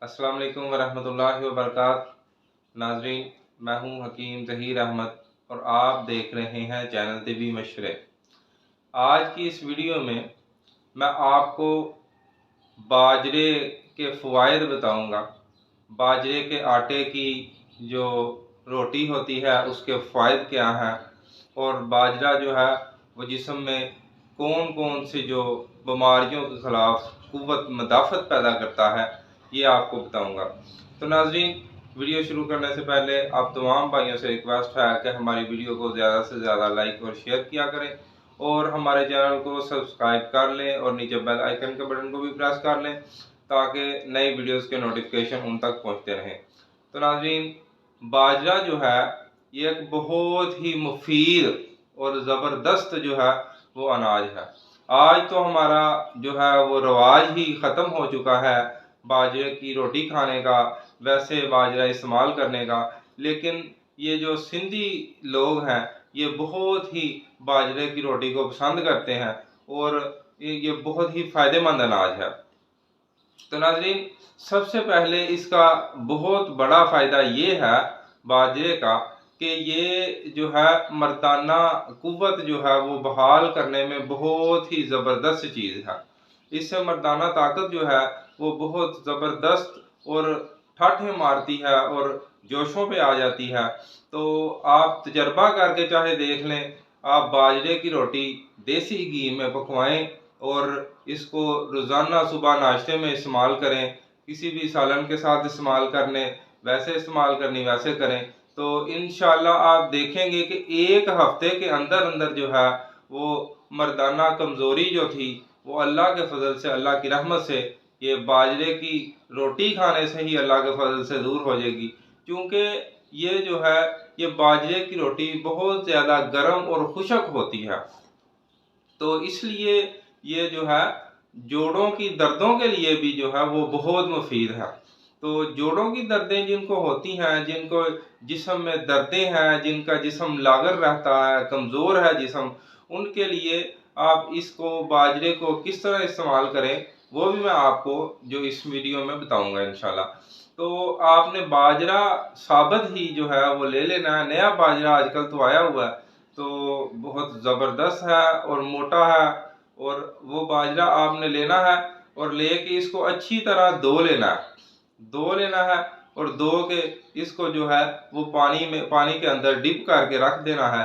अस्सलाम वालेकुम वरहमतुल्लाहि वबरकातुहू। नाजरीन, मैं हूँ हकीम ज़हीर अहमद और आप देख रहे हैं चैनल तिबी मशवरे। आज की इस वीडियो में मैं आपको बाजरे के फ़वाइद बताऊँगा। बाजरे के आटे की जो रोटी होती है उसके फ़वाइद क्या हैं, और बाजरा जो है वो जिस्म में कौन कौन से जो बीमारियों के ख़िलाफ़ क़ुव्वत मदाफ़त पैदा करता है, ये आपको बताऊंगा। तो नाज़रीन, वीडियो शुरू करने से पहले आप तमाम भाइयों से रिक्वेस्ट है कि हमारी वीडियो को ज़्यादा से ज़्यादा लाइक और शेयर किया करें, और हमारे चैनल को सब्सक्राइब कर लें और नीचे बेल आइकन के बटन को भी प्रेस कर लें ताकि नई वीडियोस के नोटिफिकेशन उन तक पहुंचते रहें। तो नाज़रीन, बाजरा जो है ये एक बहुत ही मुफीद और ज़बरदस्त जो है वो अनाज है। आज तो हमारा जो है वो रवाज ही ख़त्म हो चुका है बाजरे की रोटी खाने का, वैसे बाजरा इस्तेमाल करने का, लेकिन ये जो सिंधी लोग हैं ये बहुत ही बाजरे की रोटी को पसंद करते हैं और ये बहुत ही फ़ायदेमंद अनाज है। तो नाज़रीन, सबसे पहले इसका बहुत बड़ा फ़ायदा ये है बाजरे का कि ये जो है मर्दाना क़ुव्वत जो है वो बहाल करने में बहुत ही ज़बरदस्त चीज़ है। इससे मर्दाना ताकत जो है वो बहुत ज़बरदस्त और ठाठें मारती है और जोशों पे आ जाती है। तो आप तजर्बा करके चाहे देख लें, आप बाजरे की रोटी देसी घी में पकवाएं और इसको रोज़ाना सुबह नाश्ते में इस्तेमाल करें। किसी भी सालन के साथ इस्तेमाल करने, वैसे इस्तेमाल करनी वैसे करें, तो इंशाल्लाह आप देखेंगे कि एक हफ्ते के अंदर अंदर जो है वो मर्दाना कमज़ोरी जो थी वो अल्लाह के फजल से, अल्लाह की रहमत से, ये बाजरे की रोटी खाने से ही अल्लाह के फजल से दूर हो जाएगी। क्योंकि ये जो है ये बाजरे की रोटी बहुत ज़्यादा गर्म और खुशक होती है, तो इसलिए ये जो है जोड़ों की दर्दों के लिए भी जो है वो बहुत मुफीद है। तो जोड़ों की दर्दें जिनको होती हैं, जिनको जिस्म में दर्दें हैं, जिनका जिस्म लागर रहता है, कमज़ोर है जिस्म, उनके लिए आप इसको बाजरे को किस तरह इस्तेमाल करें वो भी मैं आपको जो इस वीडियो में बताऊंगा इंशाल्लाह। तो आपने बाजरा साबुत ही जो है वो ले लेना है। नया बाजरा आजकल तो आया हुआ है, तो बहुत ज़बरदस्त है और मोटा है, और वो बाजरा आपने लेना है और लेके इसको अच्छी तरह धो लेना है और धो के इसको जो है वो पानी के अंदर डिप करके रख देना है।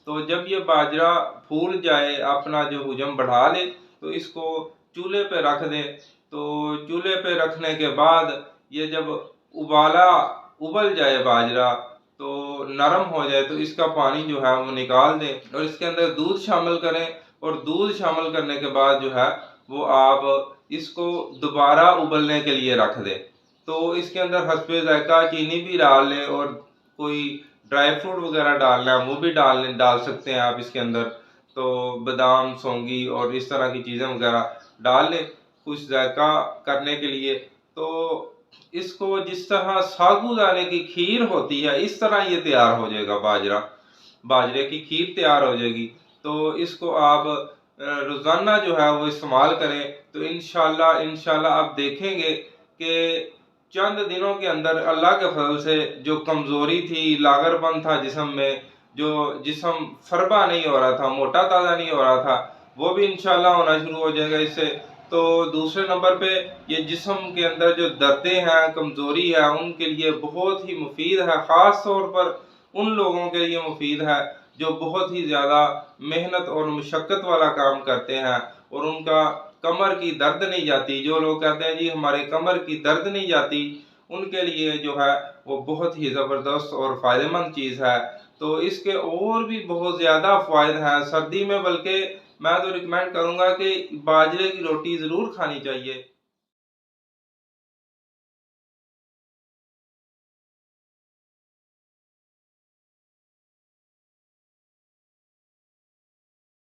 तो जब ये बाजरा फूल जाए, अपना जो हुजम बढ़ा ले, तो इसको चूल्हे पे रख दें। तो चूल्हे पे रखने के बाद ये जब उबल जाए बाजरा, तो नरम हो जाए, तो इसका पानी जो है वो निकाल दें और इसके अंदर दूध शामिल करें, और दूध शामिल करने के बाद जो है वो आप इसको दोबारा उबलने के लिए रख दें। तो इसके अंदर हस्बे ज़ायका चीनी भी डाल लें, और कोई ड्राई फ्रूट वगैरह डालना है वो भी डाल सकते हैं आप इसके अंदर। तो बादाम, सौंगी और इस तरह की चीज़ें वगैरह डाल लें कुछ जायका करने के लिए। तो इसको जिस तरह साबूदाने की खीर होती है इस तरह ये तैयार हो जाएगा, बाजरे की खीर तैयार हो जाएगी। तो इसको आप रोज़ाना जो है वो इस्तेमाल करें, तो इंशाल्लाह आप देखेंगे कि चंद दिनों के अंदर अल्लाह के फजल से जो कमज़ोरी थी, लागरपन था जिस्म में, जो जिस्म फरबा नहीं हो रहा था, मोटा ताज़ा नहीं हो रहा था, वो भी इंशाल्लाह होना शुरू हो जाएगा इससे। तो दूसरे नंबर पे ये जिस्म के अंदर जो दर्दें हैं, कमज़ोरी है, उनके लिए बहुत ही मुफीद है। ख़ास तौर पर उन लोगों के लिए मुफीद है जो बहुत ही ज़्यादा मेहनत और मुशक्क़त वाला काम करते हैं और उनका कमर की दर्द नहीं जाती। जो लोग कहते हैं जी हमारे कमर की दर्द नहीं जाती, उनके लिए जो है वो बहुत ही ज़बरदस्त और फ़ायदेमंद चीज़ है। तो इसके और भी बहुत ज़्यादा फ़वाइद हैं सर्दी में, बल्कि मैं तो रिकमेंड करूँगा कि बाजरे की रोटी ज़रूर खानी चाहिए।